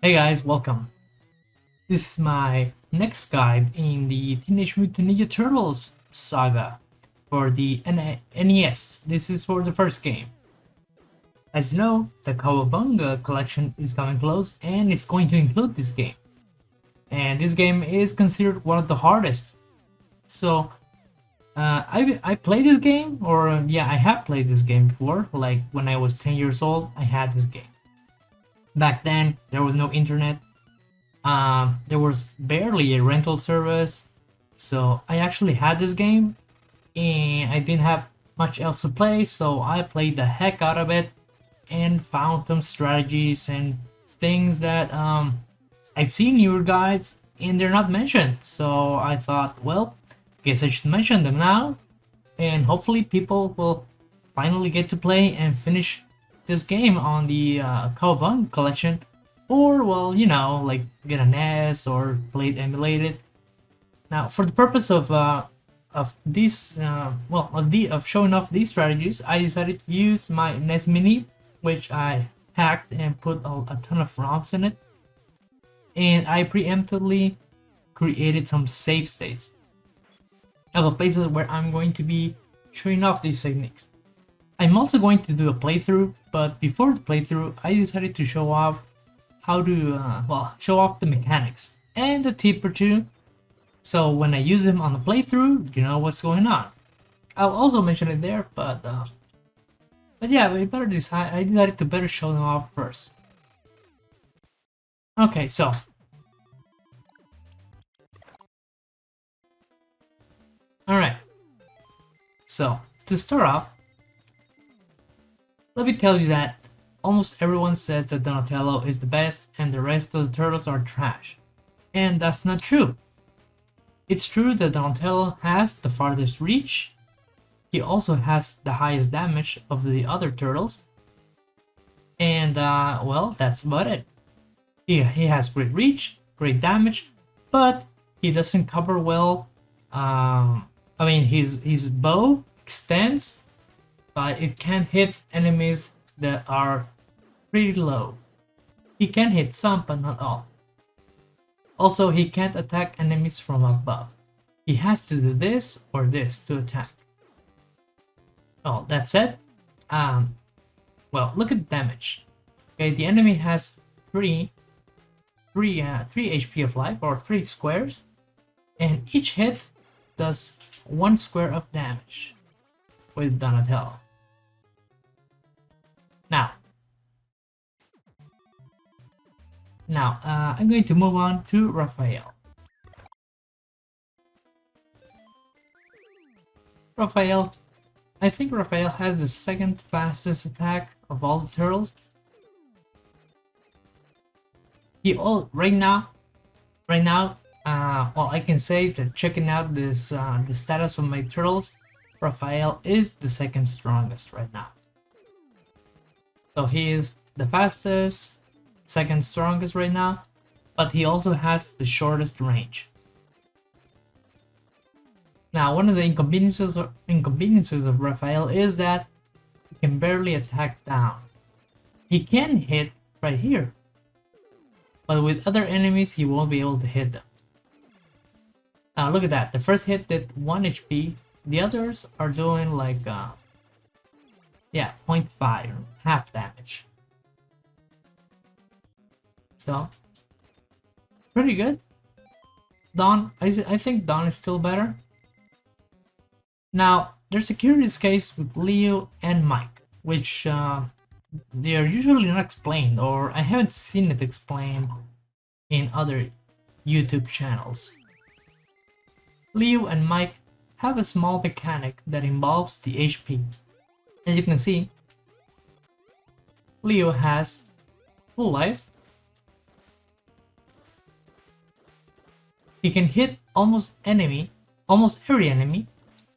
Hey guys, welcome. This is my next guide in the Teenage Mutant Ninja Turtles saga for the NES. This is for the first game. As you know, the Kawabunga collection is coming close and it's going to include this game. And this game is considered one of the hardest. So, I played this game, or yeah, I have played this game before. Like when I was 10 years old, I had this game. Back then, there was no internet. There was barely a rental service, so I actually had this game, and I didn't have much else to play, so I played the heck out of it, and found some strategies and things that I've seen newer guides, and they're not mentioned. So I thought, well, guess I should mention them now, and hopefully people will finally get to play and finish this game on the Cowabunga collection, or well, you know, like get an NES or play it emulated. Now, for the purpose of this, of showing off these strategies, I decided to use my NES Mini, which I hacked and put a ton of ROMs in it, and I preemptively created some save states of the places where I'm going to be showing off these techniques. I'm also going to do a playthrough, but before the playthrough, I decided to show off how to, show off the mechanics and a tip or two. So when I use them on the playthrough, you know what's going on. I'll also mention it there, but yeah, I decided to better show them off first. Okay, so all right. So to start off, let me tell you that almost everyone says that Donatello is the best and the rest of the turtles are trash. And that's not true. It's true that Donatello has the farthest reach. He also has the highest damage of the other turtles. And well, that's about it. He has great reach, great damage, but he doesn't cover well. His bow extends, but it can't hit enemies that are pretty low. He can hit some, but not all. Also, he can't attack enemies from above. He has to do this or this to attack. Oh, that said, well, look at the damage. Okay, the enemy has 3 HP of life, or 3 squares, and each hit does 1 square of damage with Donatello. Now, I'm going to move on to Raphael. I think Raphael has the second fastest attack of all the turtles. Right now, well, I can say that checking out this the status of my turtles, Raphael is the second strongest right now. So he is the fastest, second strongest right now, but he also has the shortest range. Now, one of the inconveniences of Raphael is that he can barely attack down. He can hit right here, but with other enemies he won't be able to hit them. Now look at that, the first hit did 1 HP, the others are doing like 0.5, half damage. So, pretty good. Don, I think Don is still better. Now, there's a curious case with Leo and Mike, which they are usually not explained, or I haven't seen it explained in other YouTube channels. Leo and Mike have a small mechanic that involves the HP. As you can see, Leo has full life. He can hit almost every enemy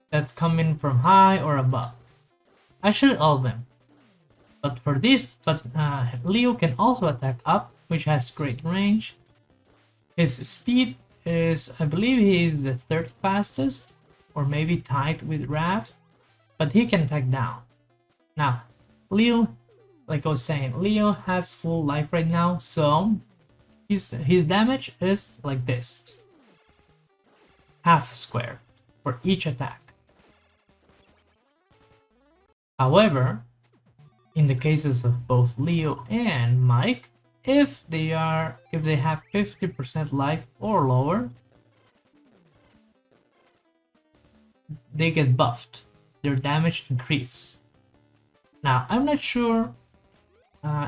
that's coming from high or above. Actually, all of them. But Leo can also attack up, which has great range. His speed is, I believe he is the 3rd fastest, or maybe tied with Raph, but he can attack down. Now, Leo, like I was saying, Leo has full life right now, so his damage is like this, half square for each attack. However, in the cases of both Leo and Mike, if they have 50% life or lower, they get buffed. Their damage increase. Now, I'm not sure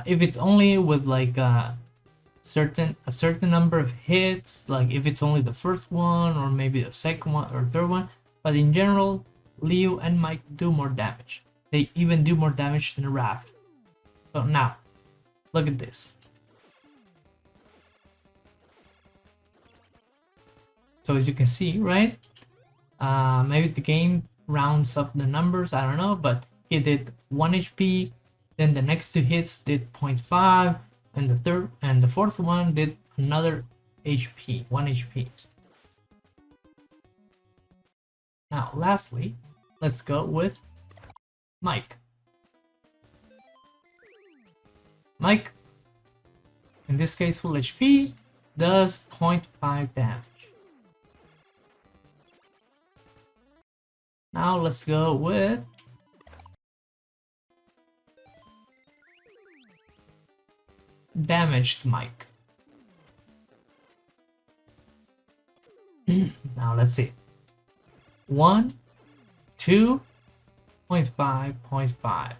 if it's only with like a certain number of hits, like if it's only the first one or maybe the second one or third one, but in general, Leo and Mike do more damage. They even do more damage than Raph. So now, look at this. So as you can see, right? Maybe the game rounds up the numbers, I don't know, but he did 1 HP, then the next two hits did 0.5, and the third and the fourth one did another HP, 1 HP. Now, lastly, let's go with Mike. Mike, in this case full HP, does 0.5 damage. Now let's go with damaged Mike. Now let's see. 1, 2, 0.5, 0.5.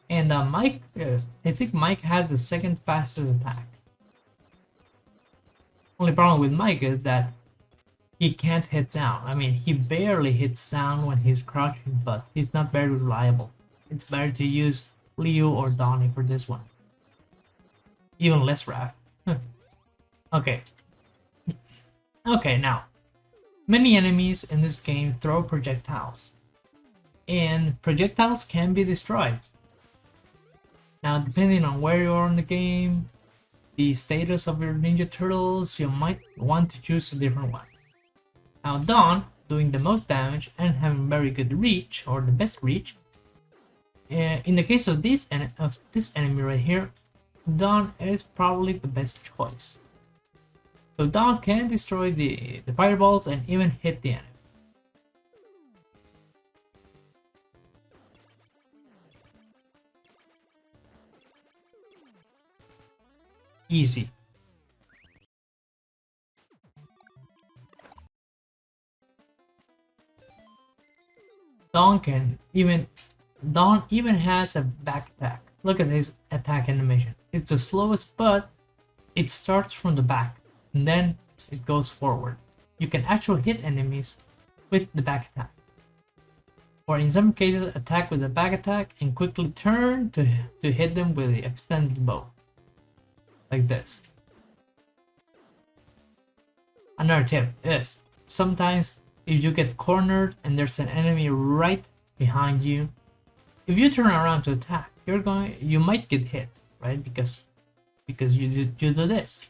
And Mike, I think Mike has the second fastest attack. Only problem with Mike is that he can't hit down. I mean, he barely hits down when he's crouching, but he's not very reliable. It's better to use Leo or Donnie for this one. Even less Raph. Okay. Okay, now. Many enemies in this game throw projectiles. And projectiles can be destroyed. Now, depending on where you are in the game, the status of your Ninja Turtles, you might want to choose a different one. Now, Dawn, doing the most damage and having very good reach, or the best reach, in the case of this enemy right here, Dawn is probably the best choice. So Dawn can destroy the fireballs and even hit the enemy. Easy. Dawn even has a back attack. Look at his attack animation. It's the slowest, but it starts from the back and then it goes forward. You can actually hit enemies with the back attack, or in some cases attack with the back attack and quickly turn to hit them with the extended bow, like this. Another tip is, sometimes if you get cornered and there's an enemy right behind you, if you turn around to attack, you might get hit, right? Because you do this.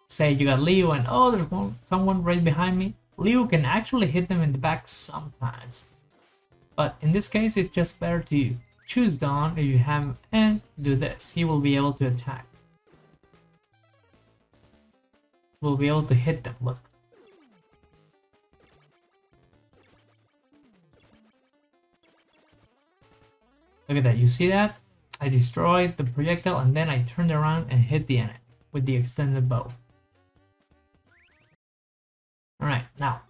Say you got Leo and there's someone right behind me. Leo can actually hit them in the back sometimes, but in this case it's just better to choose Dawn if you have and do this. He will be able to attack. We'll be able to hit them. Look. Look at that. You see that? I destroyed the projectile and then I turned around and hit the enemy with the extended bow. Alright, now,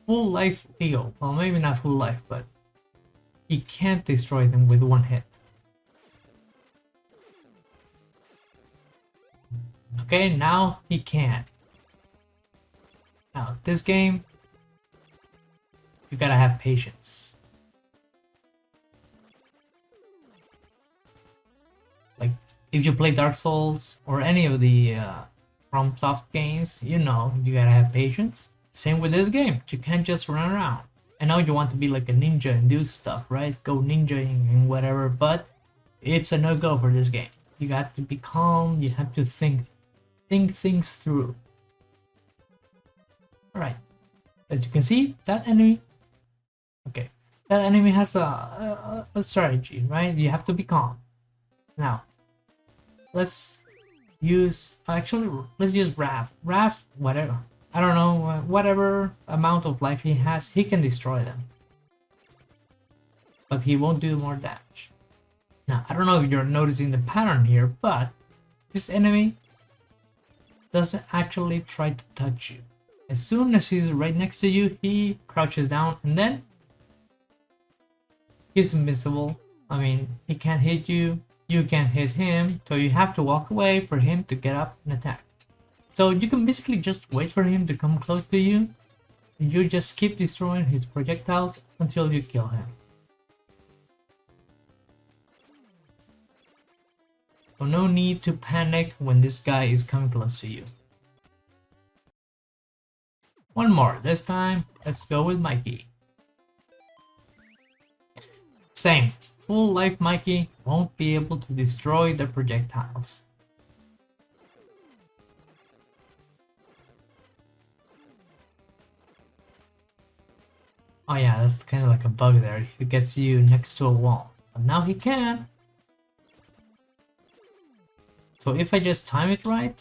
full life Leo. Well, maybe not full life, but he can't destroy them with one hit. Okay, now he can. Now, this game, you gotta have patience. Like, if you play Dark Souls or any of the FromSoft games, you know you gotta have patience. Same with this game, you can't just run around. I know you want to be like a ninja and do stuff, right? Go ninjaing and whatever, but it's a no-go for this game. You got to be calm, you have to think things through. Alright, as you can see, that enemy, okay, That enemy has a strategy, right? You have to be calm. Now, let's let's use Raph. Raph, whatever. I don't know, whatever amount of life he has, he can destroy them. But he won't do more damage. Now, I don't know if you're noticing the pattern here, but this enemy doesn't actually try to touch you. As soon as he's right next to you, he crouches down and then he's invincible. I mean, he can't hit you, you can't hit him, so you have to walk away for him to get up and attack. So you can basically just wait for him to come close to you, and you just keep destroying his projectiles until you kill him. So no need to panic when this guy is coming close to you. One more, this time, let's go with Mikey. Same, full life Mikey won't be able to destroy the projectiles. Oh yeah, that's kind of like a bug there. He gets you next to a wall. But now he can. So if I just time it right,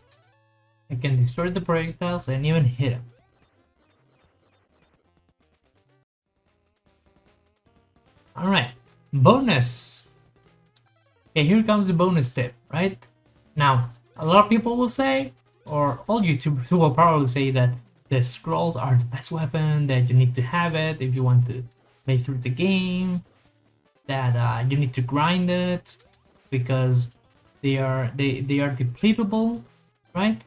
I can destroy the projectiles and even hit him. Alright, bonus! Okay, here comes the bonus tip, right? Now, a lot of people will say, or all YouTubers will probably say that the scrolls are the best weapon, that you need to have it if you want to play through the game, that you need to grind it because they are depletable, right?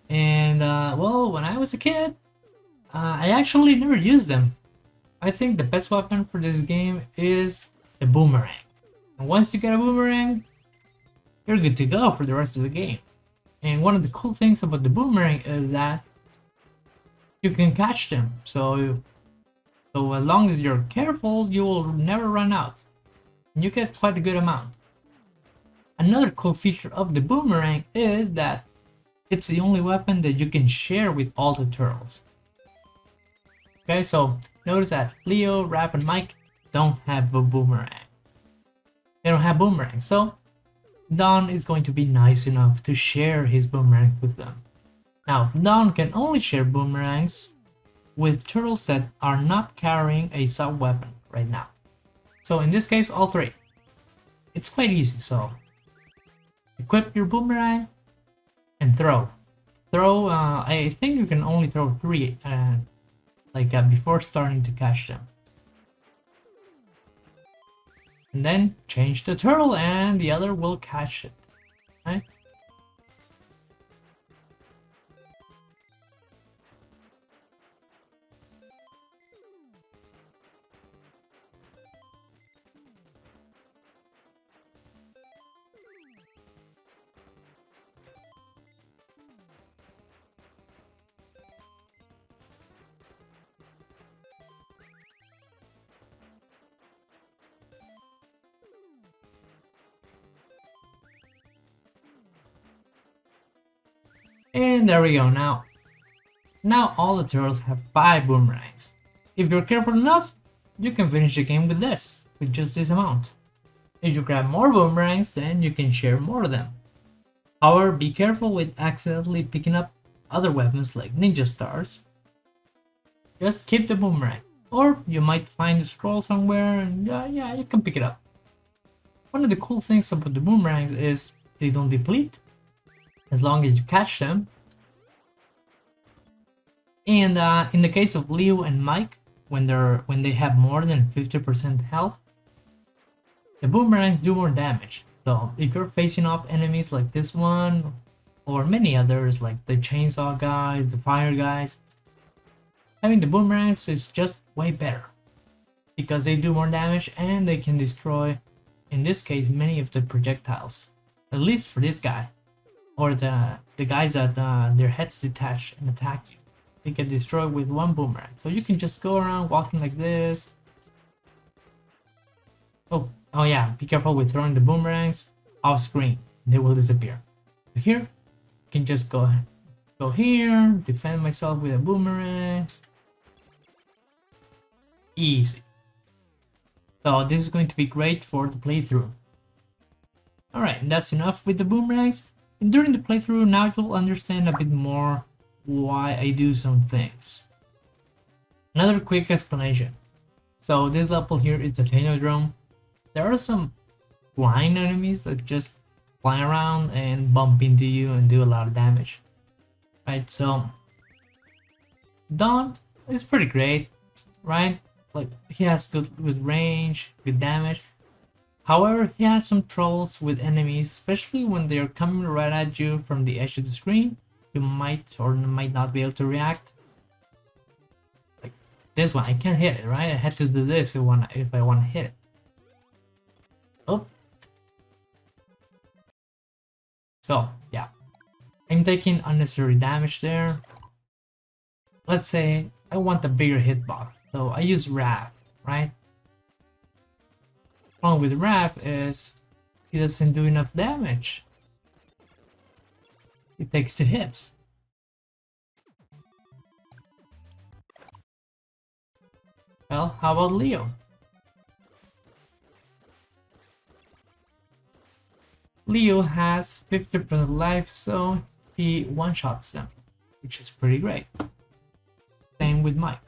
And well, when I was a kid, I actually never used them. I think the best weapon for this game is the boomerang. And once you get a boomerang, you're good to go for the rest of the game. And one of the cool things about the boomerang is that you can catch them. So as long as you're careful, you will never run out. And you get quite a good amount. Another cool feature of the boomerang is that it's the only weapon that you can share with all the turtles. Okay, so notice that Leo, Raph, and Mike don't have a boomerang. They don't have boomerangs, so Don is going to be nice enough to share his boomerang with them. Now, Don can only share boomerangs with turtles that are not carrying a sub-weapon right now. So in this case, all three. It's quite easy, so equip your boomerang and throw. I think you can only throw 3 before starting to catch them. And then change the turtle and the other will catch it, right? And there we go. Now all the turtles have 5 boomerangs. If you're careful enough, you can finish the game with just this amount. If you grab more boomerangs, then you can share more of them. However, be careful with accidentally picking up other weapons like ninja stars. Just keep the boomerang, or you might find the scroll somewhere and yeah, you can pick it up. One of the cool things about the boomerangs is they don't deplete as long as you catch them. And in the case of Leo and Mike, when they have more than 50% health, the boomerangs do more damage. So if you're facing off enemies like this one, or many others like the chainsaw guys, the fire guys, having the boomerangs is just way better because they do more damage and they can destroy, in this case, many of the projectiles. At least for this guy, or the guys that their heads detach and attack you. They get destroyed with one boomerang. So you can just go around walking like this. Oh yeah, be careful with throwing the boomerangs off screen. They will disappear. So here, I can just go here, defend myself with a boomerang. Easy. So this is going to be great for the playthrough. Alright, that's enough with the boomerangs. And during the playthrough, now you'll understand a bit more why I do some things. Another quick explanation. So this level here is the Technodrome. There are some flying enemies that just fly around and bump into you and do a lot of damage. Right, so Dawn is pretty great, right? Like, he has good range, good damage. However, he has some troubles with enemies, especially when they're coming right at you from the edge of the screen. You might or might not be able to react. Like this one, I can't hit it, right? I had to do this if I want to hit it. Oh. So, yeah. I'm taking unnecessary damage there. Let's say I want a bigger hitbox, so I use Raph, right? The problem with Raph is he doesn't do enough damage. He takes 2 hits. Well, how about Leo? Leo has 50% life, so he one-shots them, which is pretty great. Same with Mike.